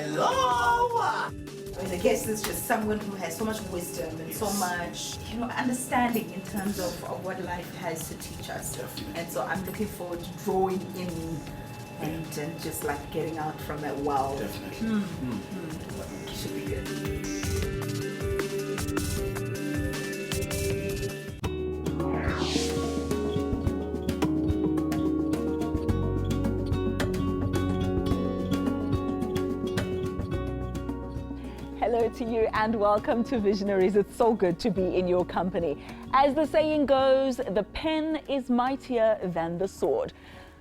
Hello! I mean, I guess it's just someone who has so much wisdom and so much, understanding in terms of what life has to teach us. Definitely. And so I'm looking forward to drawing in and just like getting out from that well. Definitely. Should be good. Hello to you and welcome to Visionaries. It's so good to be in your company. As the saying goes, the pen is mightier than the sword.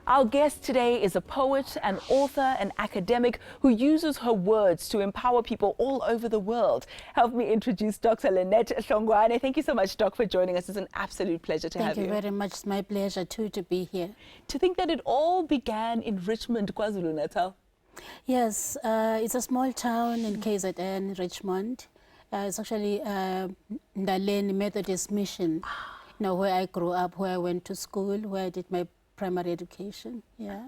Our guest today is a poet, an author, an academic who uses her words to empower people all over the world. Help me introduce Dr. Lynette Hlongwane. Thank you so much, Doc, for joining us. It's an absolute pleasure to have you. Thank you very much. It's my pleasure too to be here. To think that it all began in Richmond, KwaZulu-Natal. Yes, it's a small town in KZN, Richmond. It's actually Ndaleni Methodist Mission, where I grew up, where I went to school, where I did my primary education. Yeah.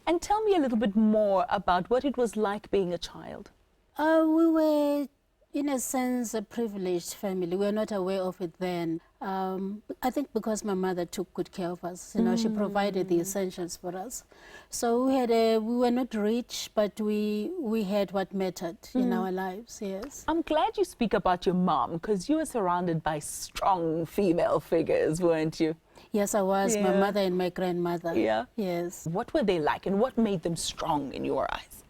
And tell me a little bit more about what it was like being a child. We were, in a sense, a privileged family. We were not aware of it then. I think because my mother took good care of us. She provided the essentials for us. So we were not rich, but we had what mattered in our lives, yes. I'm glad you speak about your mom, because you were surrounded by strong female figures, weren't you? Yes, I was. Yeah. My mother and my grandmother. Yeah. Yes. What were they like and what made them strong in your eyes?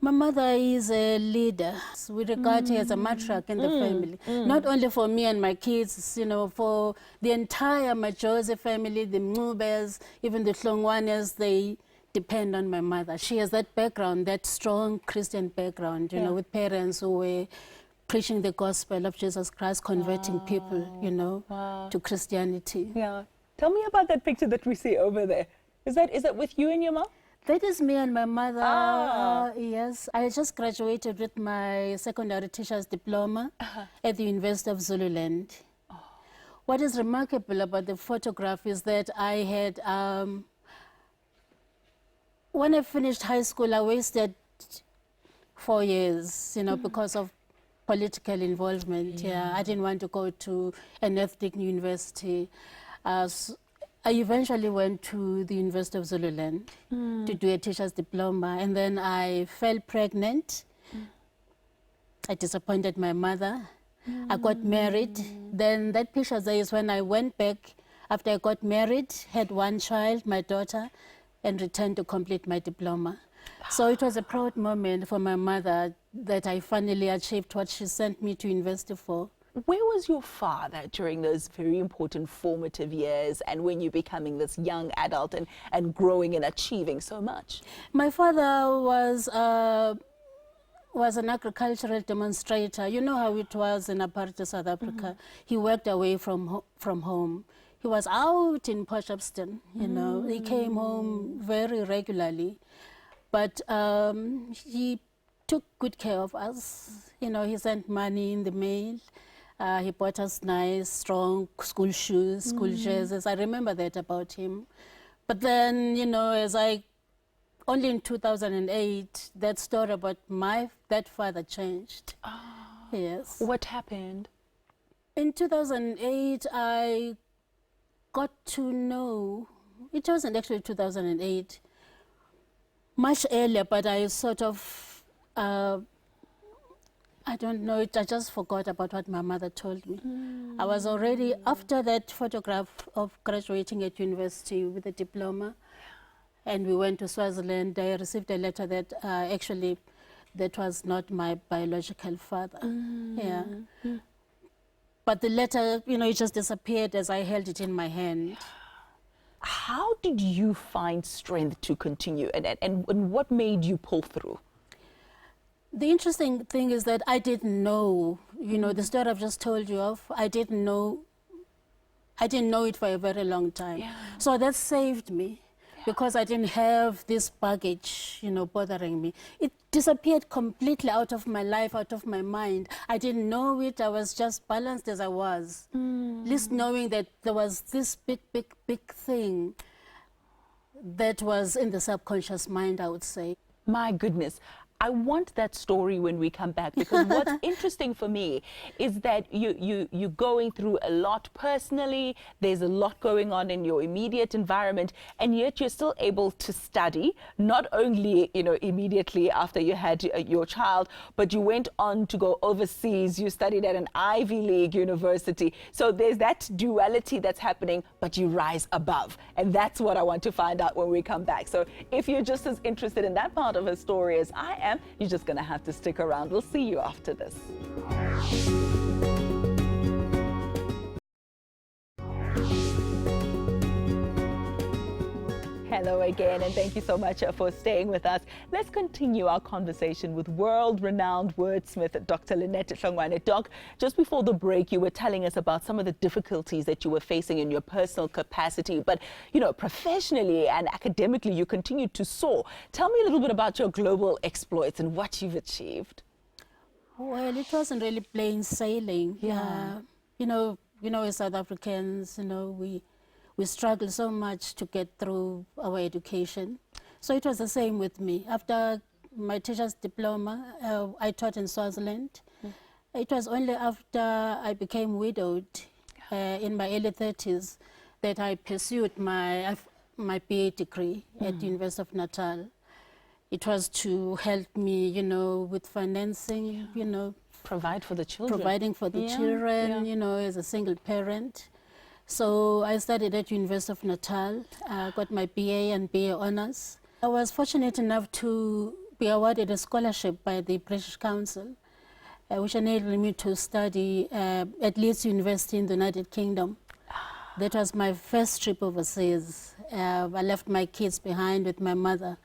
My mother is a leader. We regard her as a matriarch in the family. Not only for me and my kids, for the entire Majosi family, the Mubes, even the Hlongwanes, they depend on my mother. She has that background, that strong Christian background, with parents who were preaching the gospel of Jesus Christ, converting people, to Christianity. Yeah. Tell me about that picture that we see over there. Is that with you and your mom? That is me and my mother. Yes, I just graduated with my secondary teacher's diploma at the University of Zululand. What is remarkable about the photograph is that I had, when I finished high school, I wasted 4 years, because of political involvement. Yeah, I didn't want to go to an ethnic university. I eventually went to the University of Zululand to do a teacher's diploma, and then I fell pregnant. I disappointed my mother. I got married. Then that picture there is when I went back after I got married, had one child, my daughter, and returned to complete my diploma. So it was a proud moment for my mother that I finally achieved what she sent me to university for. Where was your father during those very important formative years and when you're becoming this young adult and growing and achieving so much? My father was an agricultural demonstrator. You know how it was in apartheid South Africa. He worked away from home. He was out in Potchefstroom, He came home very regularly. But he took good care of us. He sent money in the mail. He bought us nice, strong school shoes, school jerseys. I remember that about him. But then, only in 2008, that story about that father changed. Yes. What happened? In 2008, I got to know, it wasn't actually 2008, much earlier, but I sort of, I don't know, I just forgot about what my mother told me. I was already, after that photograph of graduating at university with a diploma, and we went to Swaziland, I received a letter that actually that was not my biological father. Yeah. But the letter, it just disappeared as I held it in my hand. How did you find strength to continue and what made you pull through? The interesting thing is that I didn't know, the story I've just told you of, I didn't know it for a very long time. Yeah. So that saved me because I didn't have this baggage, bothering me. It disappeared completely out of my life, out of my mind. I didn't know it. I was just balanced as I was. At least knowing that there was this big, big, big thing that was in the subconscious mind, I would say. My goodness. I want that story when we come back, because what's interesting for me is that you're going through a lot personally. There's a lot going on in your immediate environment, and yet you're still able to study, not only, you know, immediately after you had your child, but you went on to go overseas. You studied at an Ivy League university. So there's that duality that's happening, but you rise above. And that's what I want to find out when we come back. So if you're just as interested in that part of her story as I am, you're just going to have to stick around. We'll see you after this. Hello again, and thank you so much for staying with us. Let's continue our conversation with world-renowned wordsmith, Dr. Lynette Hlongwane. Doc, just before the break, you were telling us about some of the difficulties that you were facing in your personal capacity, but, you know, professionally and academically, you continued to soar. Tell me a little bit about your global exploits and what you've achieved. Well, it wasn't really plain sailing. Yeah. You know, as South Africans, you know, we struggle so much to get through our education. So it was the same with me. After my teacher's diploma, I taught in Swaziland. It was only after I became widowed in my early 30s that I pursued my BA degree at the University of Natal. It was to help me, you know, with financing, you know. Provide for the children. Providing for the children, you know, as a single parent. So I studied at University of Natal, got my BA and BA honours. I was fortunate enough to be awarded a scholarship by the British Council, which enabled me to study at Leeds University in the United Kingdom. That was my first trip overseas. I left my kids behind with my mother.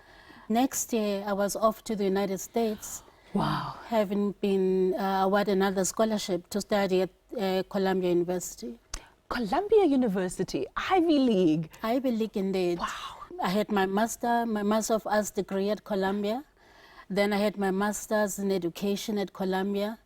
Next year, I was off to the United States. Wow. Having been awarded another scholarship to study at Columbia University. Columbia University, Ivy League. Ivy League indeed. Wow. I had my Master of Arts degree at Columbia. Then I had my Master's in Education at Columbia.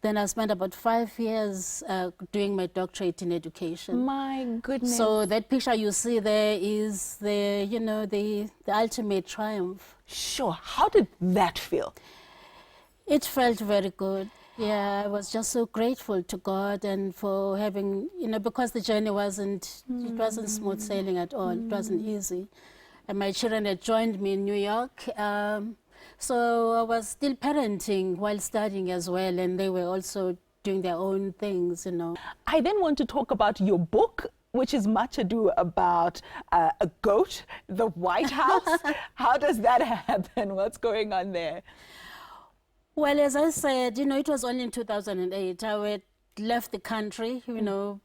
Then I spent about 5 years doing my doctorate in education. My goodness. So that picture you see there is the, you know, the ultimate triumph. Sure. How did that feel? It felt very good. Yeah, I was just so grateful to God and for having, you know, because the journey wasn't smooth sailing at all. It wasn't easy. And my children had joined me in New York. So I was still parenting while studying as well, and they were also doing their own things, you know. I then want to talk about your book, which is Much Ado About a Goat, the White House. How does that happen? What's going on there? Well, as I said, you know, it was only in 2008. I had left the country, you know.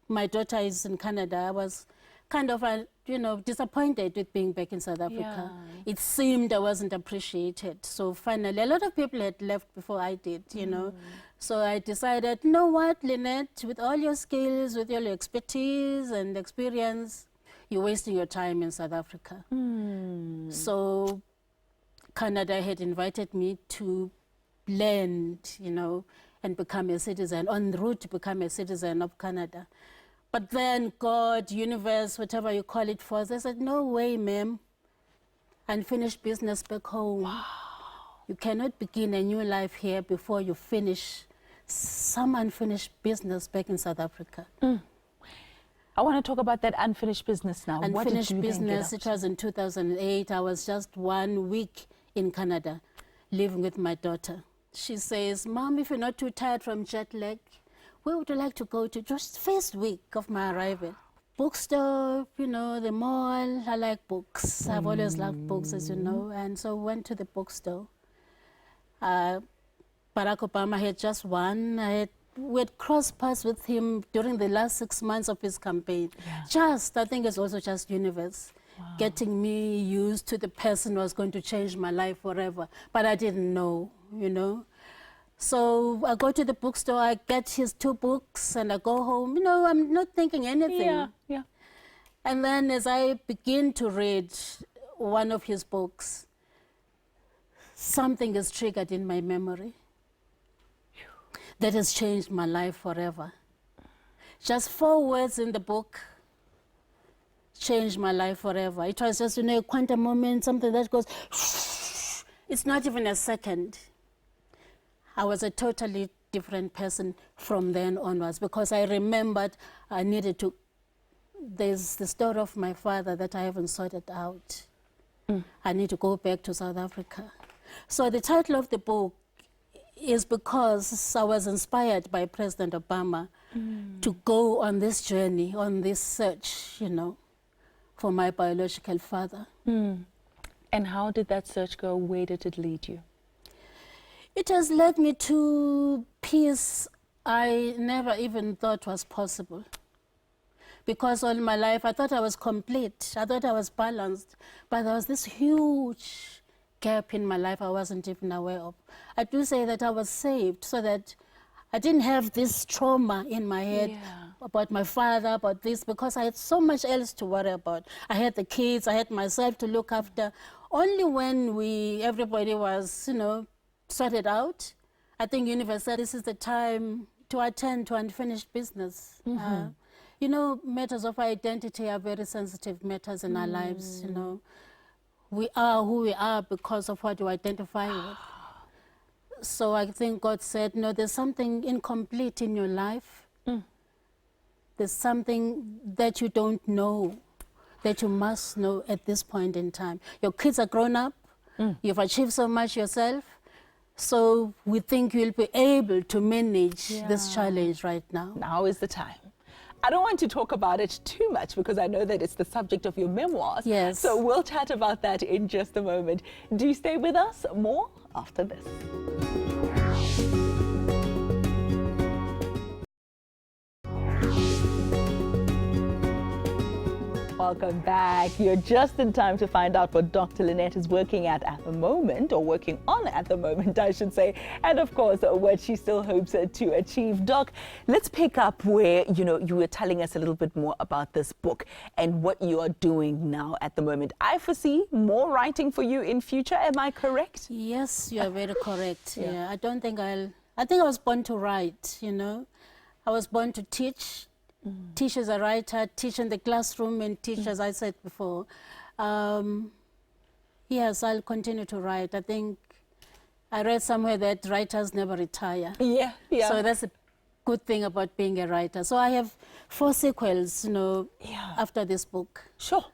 My daughter is in Canada. I was kind of, you know, disappointed with being back in South Africa. Yeah. It seemed I wasn't appreciated. So finally, a lot of people had left before I did, you know. So I decided, you know what, Lynette, with all your skills, with all your expertise and experience, you're wasting your time in South Africa. So Canada had invited me to land, you know, and become a citizen, en route to become a citizen of Canada. But then God, universe, whatever you call it for, they said, no way, ma'am. Unfinished business back home. Wow. You cannot begin a new life here before you finish some unfinished business back in South Africa. I want to talk about that unfinished business now. Unfinished business, it was in 2008. I was just 1 week in Canada, living with my daughter. She says, Mom, if you're not too tired from jet lag, where would you like to go to? Just first week of my arrival. Bookstore, you know, the mall. I like books. I've always loved books, as you know. And so went to the bookstore. Barack Obama had just won. We had crossed paths with him during the last 6 months of his campaign. Yeah. I think it's also just universe. Wow. Getting me used to the person who was going to change my life forever. But I didn't know, you know. So I go to the bookstore, I get his 2 books, and I go home. You know, I'm not thinking anything. Yeah. And then as I begin to read one of his books, something is triggered in my memory that has changed my life forever. Just 4 words in the book changed my life forever. It was just, you know, a quantum moment, something that goes, It's not even a second. I was a totally different person from then onwards, because I remembered I needed to, there's the story of my father that I haven't sorted out. I need to go back to South Africa. So the title of the book is because I was inspired by President Obama to go on this journey, on this search, you know, for my biological father. And how did that search go? Where did it lead you? It has led me to peace I never even thought was possible. Because all my life I thought I was complete, I thought I was balanced, but there was this huge gap in my life I wasn't even aware of. I do say that I was saved so that I didn't have this trauma in my head about my father, about this, because I had so much else to worry about. I had the kids, I had myself to look after. Only when everybody was, you know, sorted out, I think universe said this is the time to attend to unfinished business. You know, matters of identity are very sensitive matters in our lives, you know. We are who we are because of what you identify with. So I think God said, no, there's something incomplete in your life. There's something that you don't know, that you must know at this point in time. Your kids are grown up. You've achieved so much yourself. So we think you'll be able to manage this challenge right now. Now is the time. I don't want to talk about it too much because I know that it's the subject of your memoirs. Yes. So we'll chat about that in just a moment. Do stay with us. More after this. Welcome back. You're just in time to find out what Dr. Lynette is working at the moment, or working on at the moment, I should say, and of course, what she still hopes to achieve. Doc, let's pick up where, you know, you were telling us a little bit more about this book and what you are doing now at the moment. I foresee more writing for you in future. Am I correct? Yes, you are very correct. Yeah, I don't think I think I was born to write, you know. I was born to teach. Teach as a writer, teach in the classroom, and teach, as I said before. Yes, I'll continue to write. I think I read somewhere that writers never retire. Yeah. So that's a good thing about being a writer. So I have 4 sequels, you know, after this book. Sure.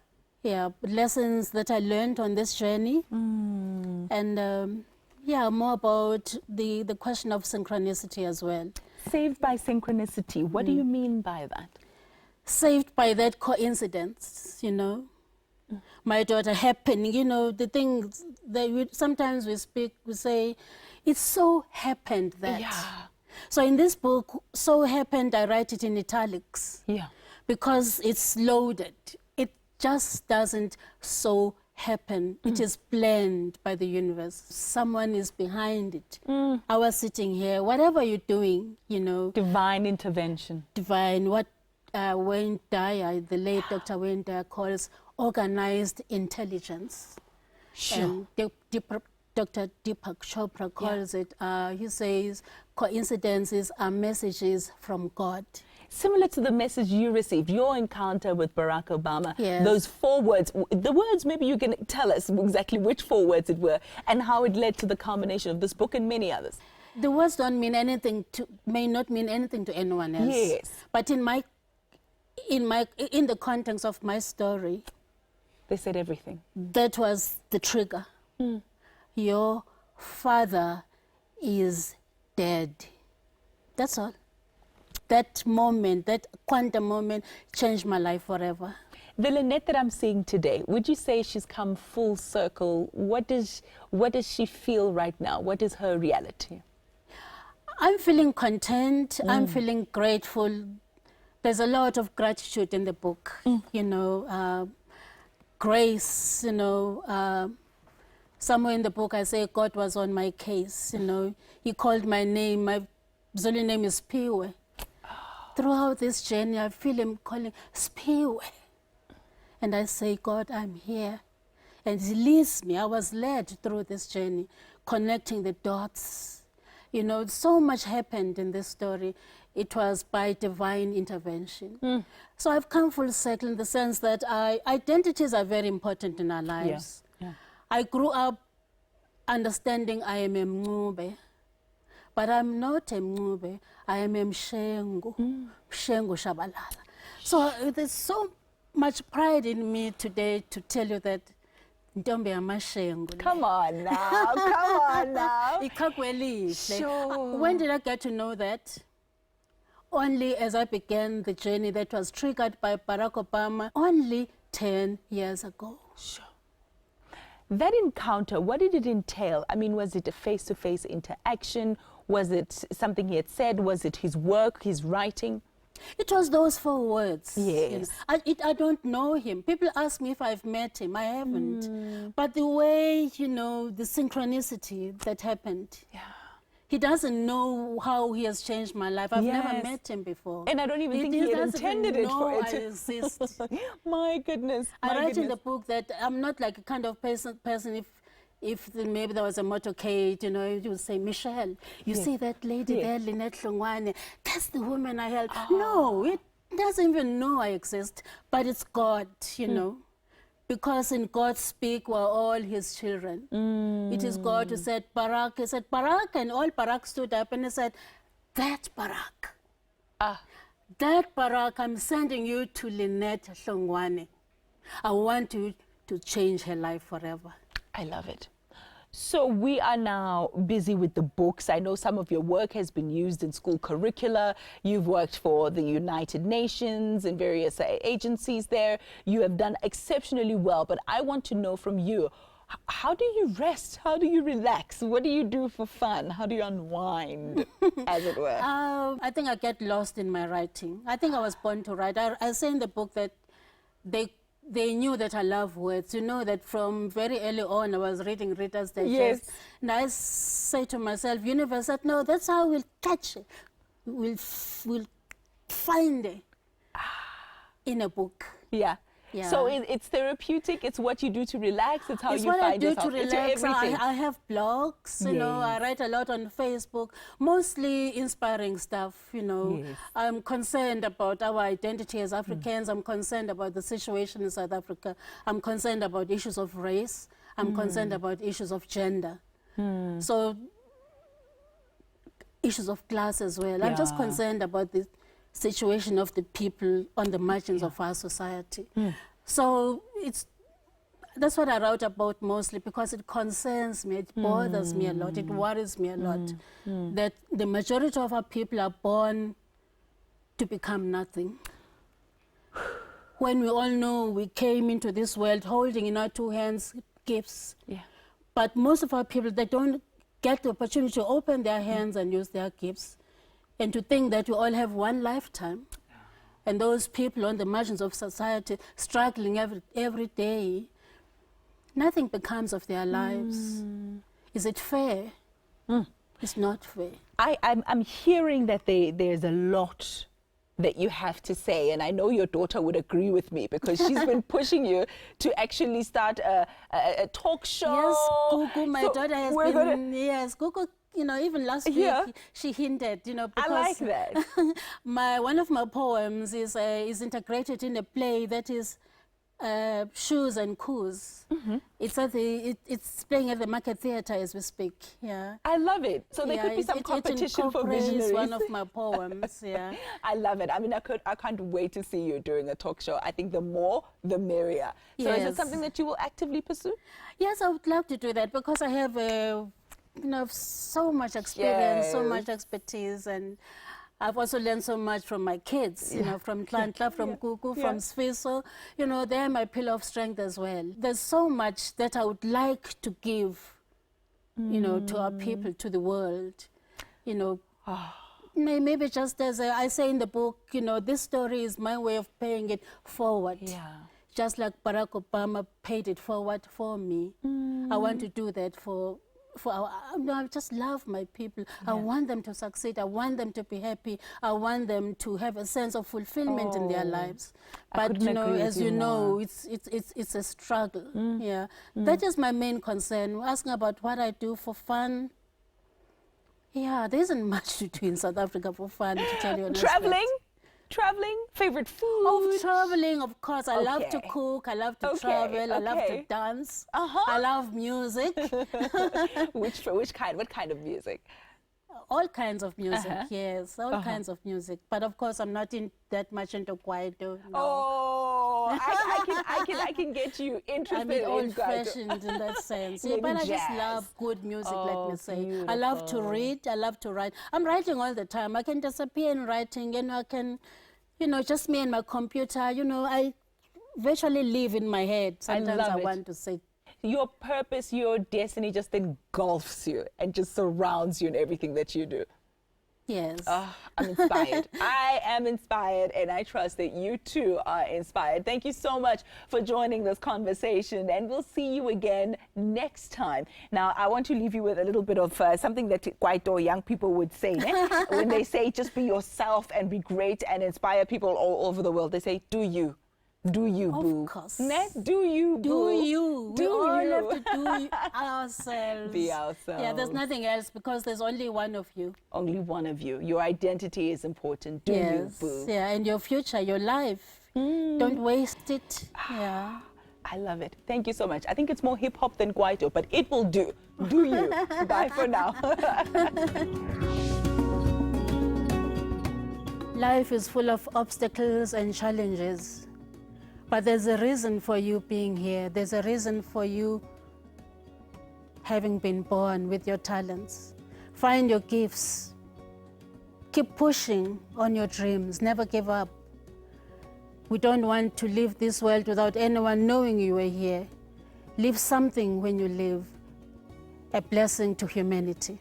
Yeah, lessons that I learned on this journey. And yeah, more about the question of synchronicity as well. Saved by synchronicity. What do you mean by that? Saved by that coincidence, you know. My daughter happening, you know, the things that sometimes we say, it so happened that. Yeah. So in this book, so happened, I write it in italics. Yeah. Because it's loaded. It just doesn't so happen. It is planned by the universe. Someone is behind it. I was sitting here, whatever you're doing, you know. Divine intervention. Divine, what Wayne Dyer, the late Dr. Wayne Dyer, calls organized intelligence. Sure. And Dr. Deepak Chopra calls it, he says, coincidences are messages from God. Similar to the message you received, your encounter with Barack Obama, those 4 words, the words, maybe you can tell us exactly which 4 words it were and how it led to the culmination of this book and many others. The words don't mean anything may not mean anything to anyone else. Yes. But in the context of my story, they said everything. That was the trigger. Your father is dead. That's all. That moment, that quantum moment, changed my life forever. The Lynette that I'm seeing today, would you say she's come full circle? What does she feel right now? What is her reality? I'm feeling content. I'm feeling grateful. There's a lot of gratitude in the book. You know, grace. You know, somewhere in the book I say God was on my case. You know, He called my name. My Zulu name is Piwe. Throughout this journey, I feel Him calling, Spiwe. And I say, God, I'm here. And He leads me. I was led through this journey, connecting the dots. You know, so much happened in this story. It was by divine intervention. So I've come full circle in the sense that identities are very important in our lives. I grew up understanding I am a Mncube. But I'm not a Mncube, I am a Mshengu, Mshengu Shabalala. So there's so much pride in me today to tell you that Ntombi yaMashengu. Come on now, come on now. Sure. When did I get to know that? Only as I began the journey that was triggered by Barack Obama only 10 years ago. Sure. That encounter, what did it entail? I mean, was it a face-to-face interaction? Was it something he had said? Was it his work, his writing? It was those 4 words. Yes. You know. I don't know him. People ask me if I've met him. I haven't. But the way, you know, the synchronicity that happened. Yeah. He doesn't know how he has changed my life. I've never met him before. And I don't even think he had intended it for it to exist. My goodness. I write in the book that I'm not like a kind of person if maybe there was a motorcade, you know, you would say, Michelle, you see that lady there, Lynette Hlongwane, that's the woman I helped. No, it doesn't even know I exist, but it's God, you know. Because in God speak we're all his children. It is God who said, Barack, he said, Barack, and all Barack stood up and he said, that Barack, that Barack, I'm sending you to Lynette Hlongwane. I want you to change her life forever. I love it. So we are now busy with the books. I know some of your work has been used in school curricula. You've worked for the United Nations and various agencies there. You have done exceptionally well, but I want to know from you, how do you rest? How do you relax? What do you do for fun? How do you unwind, as it were? I think I get lost in my writing. I think I was born to write. I say in the book that they knew that I love words. You know that from very early on I was reading Reader's Digest. Yes. And I say to myself, universe said, no, that's how we'll catch it. We'll find it in a book. Yeah. Yeah. So it's therapeutic, it's what you do to relax, it's how it's you what find I do yourself. to relax. I have blogs, you know, I write a lot on Facebook, mostly inspiring stuff, you know. Yes. I'm concerned about our identity as Africans, I'm concerned about the situation in South Africa, I'm concerned about issues of race, I'm concerned about issues of gender. So, issues of class as well. I'm just concerned about the situation of the people on the margins of our society. So that's what I wrote about mostly because it concerns me, it bothers me a lot, it worries me a lot that the majority of our people are born to become nothing. When we all know we came into this world holding in our 2 hands gifts, but most of our people, they don't get the opportunity to open their hands and use their gifts. And to think that we all have one lifetime, and those people on the margins of society struggling every day, nothing becomes of their lives. Is it fair? It's not fair. I'm hearing that there's a lot that you have to say, and I know your daughter would agree with me because she's been pushing you to actually start a talk show. Yes, Gugu, my daughter has been, yes, Gugu. You know, even last week, she hinted, you know, because I like that. One of my poems is integrated in a play that is Shoes and Coos. It's it's playing at the Market Theatre as we speak. Yeah, I love it. So there could be some competition for Visionaries. One of my poems. Yeah, I love it. I mean, I can't wait to see you doing a talk show. I think the more, the merrier. So is it something that you will actively pursue? Yes, I would love to do that because I have you know, so much experience, so much expertise, and I've also learned so much from my kids, you know, from Tlantla, from Gugu, from Sfiso. You know, they're my pillar of strength as well. There's so much that I would like to give, you know, to our people, to the world, you know. Maybe just as I say in the book, you know, this story is my way of paying it forward. Just like Barack Obama paid it forward for me. I want to do that for I just love my people. I want them to succeed. I want them to be happy. I want them to have a sense of fulfillment in their lives. But you know, as you know, it's a struggle. That is my main concern. Asking about what I do for fun. Yeah, there isn't much to do in South Africa for fun, to tell you honestly. Traveling? traveling? Favorite food? Oh, traveling, of course. I love to Okay. cook. I love to Okay, travel. I love to okay. dance. Uh-huh. I love music. Which kind? What kind of music? All kinds of music, Uh-huh. yes. All kinds of music. But of course, I'm not that much into kwaito. No. Oh, I can get you interested I'm in old-fashioned in that sense. Yeah, Maybe but I just jazz. love good music, Oh, let me say. I love to read. I love to write. I'm writing all the time. I can disappear in writing. I can, just me and my computer. I virtually live in my head. Sometimes love I it. want to say, Your purpose, your destiny just engulfs you and just surrounds you in everything that you do. yes. I'm inspired. I am inspired, and I trust that you too are inspired. Thank you so much for joining this conversation, and we'll see you again next time. Now, I want to leave you with a little bit of something that kwaito young people would say. When they say just be yourself and be great and inspire people all over the world, they say, do you. Do you, boo? Of course. Do you, boo? Do you. Do we all you. have to do ourselves. Be ourselves. Yeah, there's nothing else because there's only one of you. Only one of you. Your identity is important. Do Yes. you, boo? Yeah, and your future, your life. Don't waste it. Yeah. I love it. Thank you so much. I think it's more hip-hop than kwaito, but it will do. Do you. Bye for now. Life is full of obstacles and challenges. But there's a reason for you being here. There's a reason for you having been born with your talents. Find your gifts. Keep pushing on your dreams. Never give up. We don't want to leave this world without anyone knowing you were here. Leave something when you leave, a blessing to humanity.